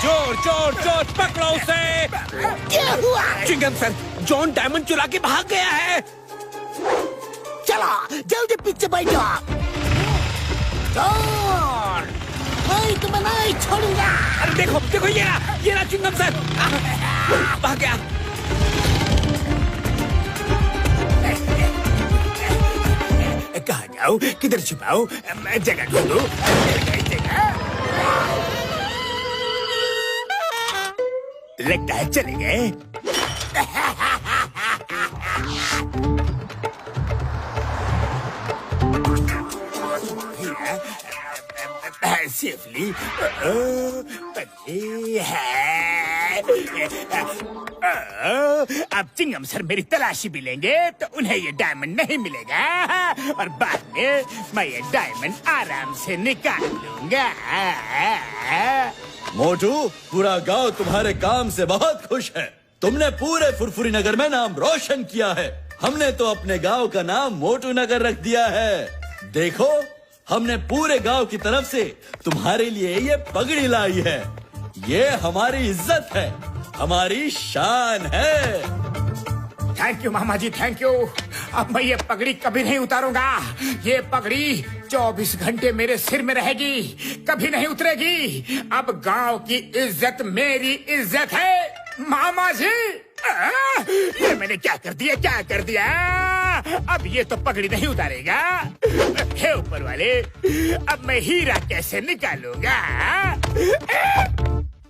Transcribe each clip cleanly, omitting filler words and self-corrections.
चोर चोर चोर, पकड़ो उसे। क्या हुआ? चिंगम सर, जॉन डायमंड चुरा के भाग गया है। चलो जल्दी पीछे बैठो। जॉन, मैं तुम्हें नहीं छोड़ूंगा। अरे देखो देखो, ये रहा चिंगम सर, भाग गया। कहाँ जाऊँ, किधर छुपाऊं, जगह ढूंढूं। लगता है चले गए। सेफली अब चिंगम सर मेरी तलाशी भी लेंगे तो उन्हें ये डायमंड नहीं मिलेगा और बाद में मैं ये डायमंड आराम से निकाल लूंगा। मोटू, पूरा गांव तुम्हारे काम से बहुत खुश है। तुमने पूरे फुरफुरी नगर में नाम रोशन किया है। हमने तो अपने गांव का नाम मोटू नगर रख दिया है। देखो, हमने पूरे गांव की तरफ से तुम्हारे लिए ये पगड़ी लाई है। ये हमारी इज्जत है, हमारी शान है। थैंक यू मामा जी, थैंक यू। अब मैं ये पगड़ी कभी नहीं उतारूंगा। ये पगड़ी 24 घंटे मेरे सिर में रहेगी, कभी नहीं उतरेगी। अब गांव की इज्जत मेरी इज्जत है मामा जी। ये मैंने क्या कर दिया, क्या कर दिया? अब ये तो पगड़ी नहीं उतारेगा। हे ऊपर वाले, अब मैं हीरा कैसे निकालूंगा?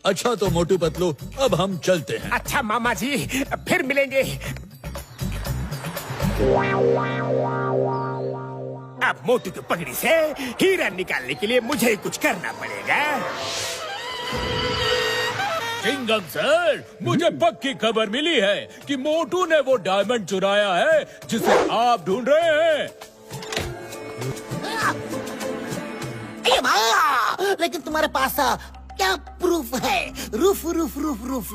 अच्छा तो मोटू पतलू, अब हम चलते हैं। अच्छा मामा जी, फिर मिलेंगे। अब मोटू की पगड़ी से हीरा निकालने के लिए मुझे कुछ करना पड़ेगा। चिंगम सर, मुझे पक्की खबर मिली है कि मोटू ने वो डायमंड चुराया है जिसे आप ढूंढ रहे हैं। लेकिन तुम्हारे पास क्या प्रूफ है? Roof proof.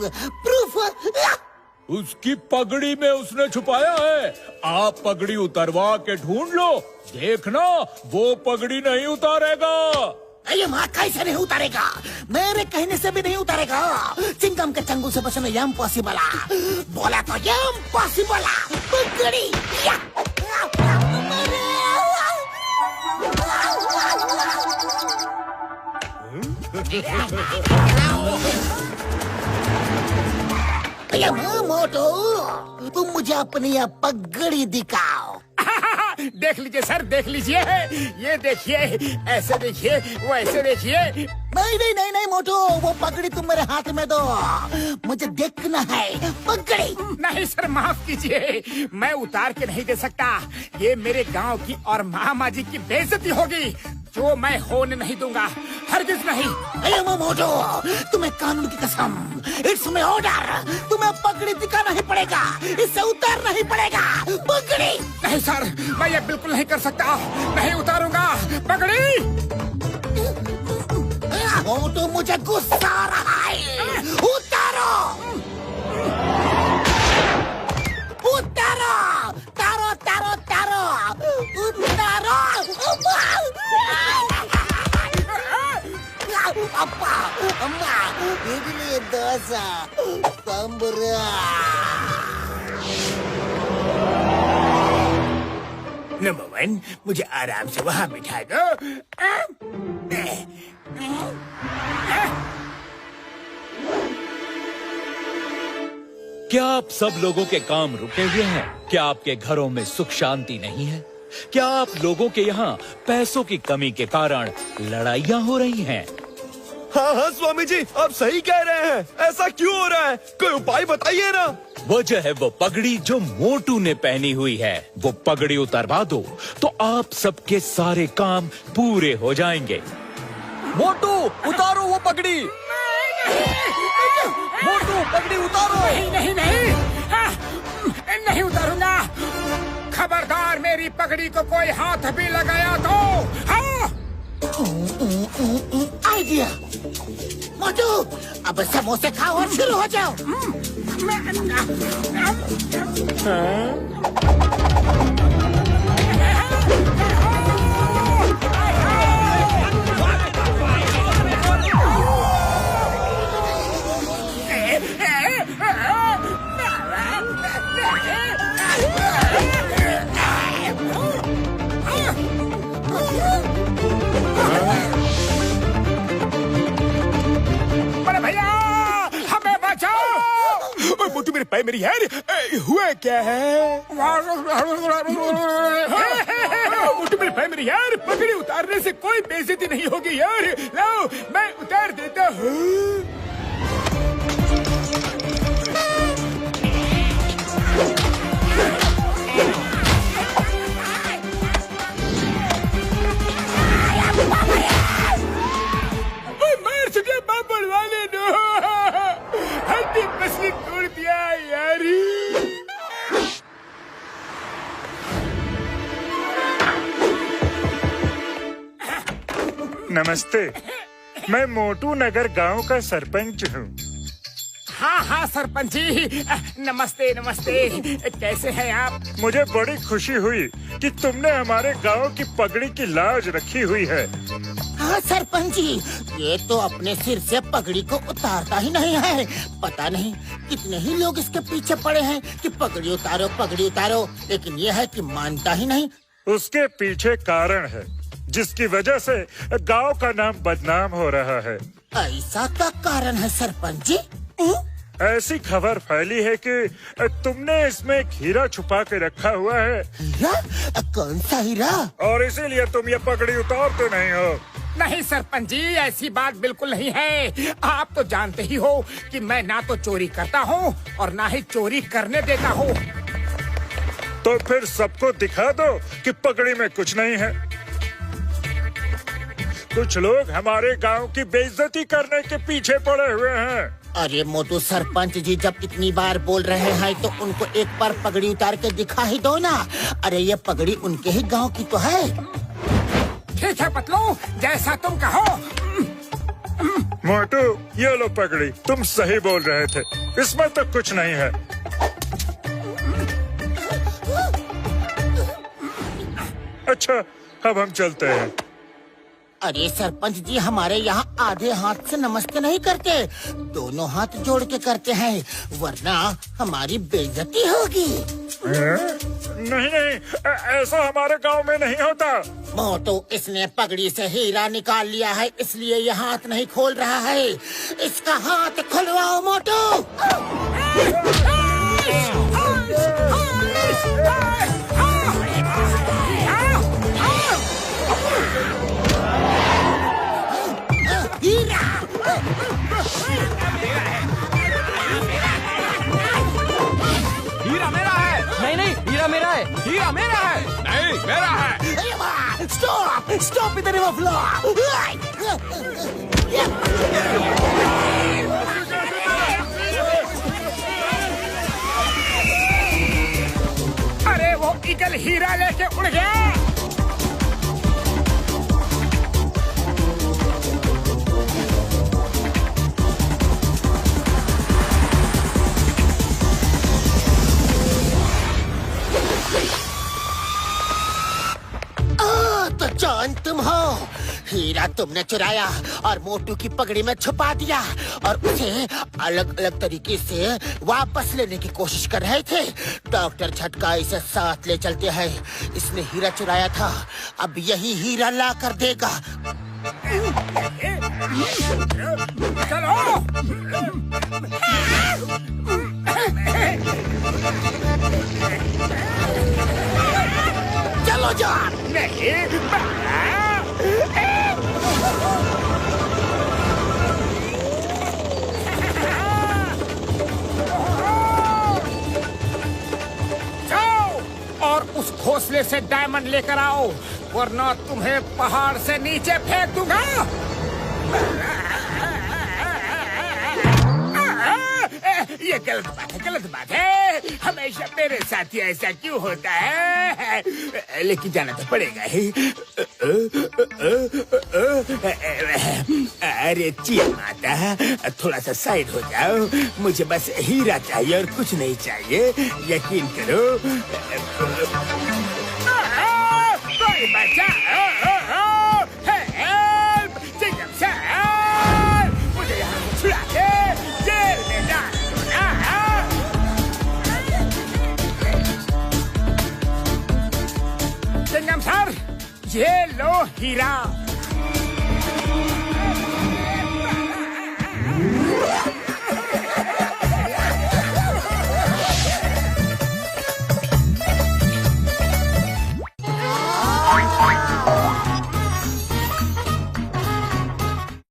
उसकी पगड़ी में उसने छुपाया है। आप पगड़ी उतरवा के ढूंढ लो, देखना वो पगड़ी नहीं उतारेगा। अरे माँ, कैसे नहीं उतारेगा? मेरे कहने से भी नहीं उतारेगा। चिंगम के चंगुल से बचना इम्पॉसिबल। बोला तो इम्पॉसिबल। पगड़ी मोटू, तुम मुझे अपनी यह पगड़ी दिखाओ। देख लीजिए सर, देख लीजिए। ये देखिए, ऐसे देखिए, वो ऐसे देखिए। नहीं मोटू, वो पगड़ी तुम मेरे हाथ में दो। मुझे देखना है पगड़ी। नहीं सर, माफ कीजिए, मैं उतार के नहीं दे सकता। ये मेरे गांव की और मामा जी की बेइज्जती होगी, जो मैं होने नहीं दूंगा, हरगिज नहीं। अरे मोटू, तुम्हें कानून की कसम, इट्स माय ऑर्डर, तुम्हें पगड़ी दिखाना ही पड़ेगा, इसे उतारना ही पड़ेगा। पगड़ी नहीं सर, मैं ये बिल्कुल नहीं कर सकता, नहीं उतारूंगा पगड़ी। मोटू, मुझे गुस्सा आ रहा है। उतारो, उतारो, तारो तारो तारो, उतारो। अप्पा, अम्मा, इडली डोसा, सांभर। नंबर 1, मुझे आराम से वहाँ बिठा दो। क्या आप सब लोगों के काम रुके हुए हैं? क्या आपके घरों में सुख शांति नहीं है? क्या आप लोगों के यहाँ पैसों की कमी के कारण लड़ाइयाँ हो रही हैं? हाँ स्वामी जी, आप सही कह रहे हैं। ऐसा क्यों हो रहा है? कोई उपाय बताइए ना। वजह है वो पगड़ी जो मोटू ने पहनी हुई है। वो पगड़ी उतरवा दो तो आप सबके सारे काम पूरे हो जाएंगे। मोटू, उतारो वो पगड़ी। मोटू, पगड़ी उतारो। नहीं, नहीं उतारूंगा। खबरदार, मेरी पगड़ी को कोई हाथ भी लगाया तो। हाँ? आइडिया। मोटू, अब समोसे खाओ और शुरू हो जाओ। पाए मेरी यार। हुआ क्या है? मोटू मेरे पाए मेरी यार, पगड़ी उतारने से कोई बेइज्जती नहीं होगी यार। लाओ मैं उतार देता हूँ। मार चुके बाबुल वाले नो, हड्डी पसली तोड़ दिया यार। नमस्ते, मैं मोटू नगर गांव का सरपंच हूँ। हाँ हाँ सरपंच जी, नमस्ते नमस्ते। कैसे हैं आप? मुझे बड़ी खुशी हुई कि तुमने हमारे गांव की पगड़ी की लाज रखी हुई है। हाँ सरपंच जी, ये तो अपने सिर से पगड़ी को उतारता ही नहीं है। पता नहीं कितने ही लोग इसके पीछे पड़े हैं कि पगड़ी उतारो, लेकिन ये है कि मानता ही नहीं। उसके पीछे कारण है जिसकी वजह से गांव का नाम बदनाम हो रहा है। ऐसा क्या कारण है सरपंच जी? ऐसी खबर फैली है कि तुमने इसमें एक हीरा छुपा के रखा हुआ है। हीरा? कौन सा हीरा? और इसीलिए तुम ये पगड़ी उतारते नहीं हो। नहीं सरपंच जी, ऐसी बात बिल्कुल नहीं है। आप तो जानते ही हो कि मैं ना तो चोरी करता हूँ और ना ही चोरी करने देता हूँ। तो फिर सबको दिखा दो कि पगड़ी में कुछ नहीं है। कुछ लोग हमारे गांव की बेइज्जती करने के पीछे पड़े हुए हैं। अरे मोटू सरपंच जी, जब इतनी बार बोल रहे हैं तो उनको एक बार पगड़ी उतार के दिखा ही दो ना। अरे ये पगड़ी उनके ही गांव की तो है। ठीक है पतलू, जैसा तुम कहो। मोटू, ये लो पगड़ी, तुम सही बोल रहे थे, इसमें तो कुछ नहीं है। अच्छा, अब हम चलते हैं। अरे सरपंच जी, हमारे यहाँ आधे हाथ से नमस्ते नहीं करते, दोनों हाथ जोड़ के करते हैं, वरना हमारी बेइज्जती होगी। नहीं नहीं, ऐसा हमारे गांव में नहीं होता। मोटू, इसने पगड़ी से हीरा निकाल लिया है, इसलिए ये हाथ नहीं खोल रहा है। इसका हाथ खुलवाओ मोटू। हीरा मेरा है। नहीं, हीरा मेरा है। हीरा मेरा है। नहीं, मेरा है। स्टॉप इधर अरे वो ईगल हीरा लेके उड़ गया। तो जान तुम हो, हीरा तुमने चुराया और मोटू की पगड़ी में छुपा दिया और उसे अलग अलग तरीके से वापस लेने की कोशिश कर रहे थे। डॉक्टर झटका इसे साथ ले चलते हैं। इसने हीरा चुराया था, अब यही हीरा ला कर देगा। चलो जान। नहीं, जाओ और उस घोंसले से डायमंड लेकर आओ, वरना तुम्हें पहाड़ से नीचे फेंक दूंगा। ये गलत बात है। हमेशा मेरे साथ ही ऐसा क्यों होता है? लेकिन जाना तो पड़ेगा ही। अरे चिया माता, थोड़ा सा साइड हो जाओ। मुझे बस हीरा चाहिए और कुछ नहीं चाहिए, यकीन करो। कोई बचा, हेल्प, चिंगम सर, मुझे यहाँ छुड़ा के जेल में डाल। चिंगम सर, ये लो हीरा।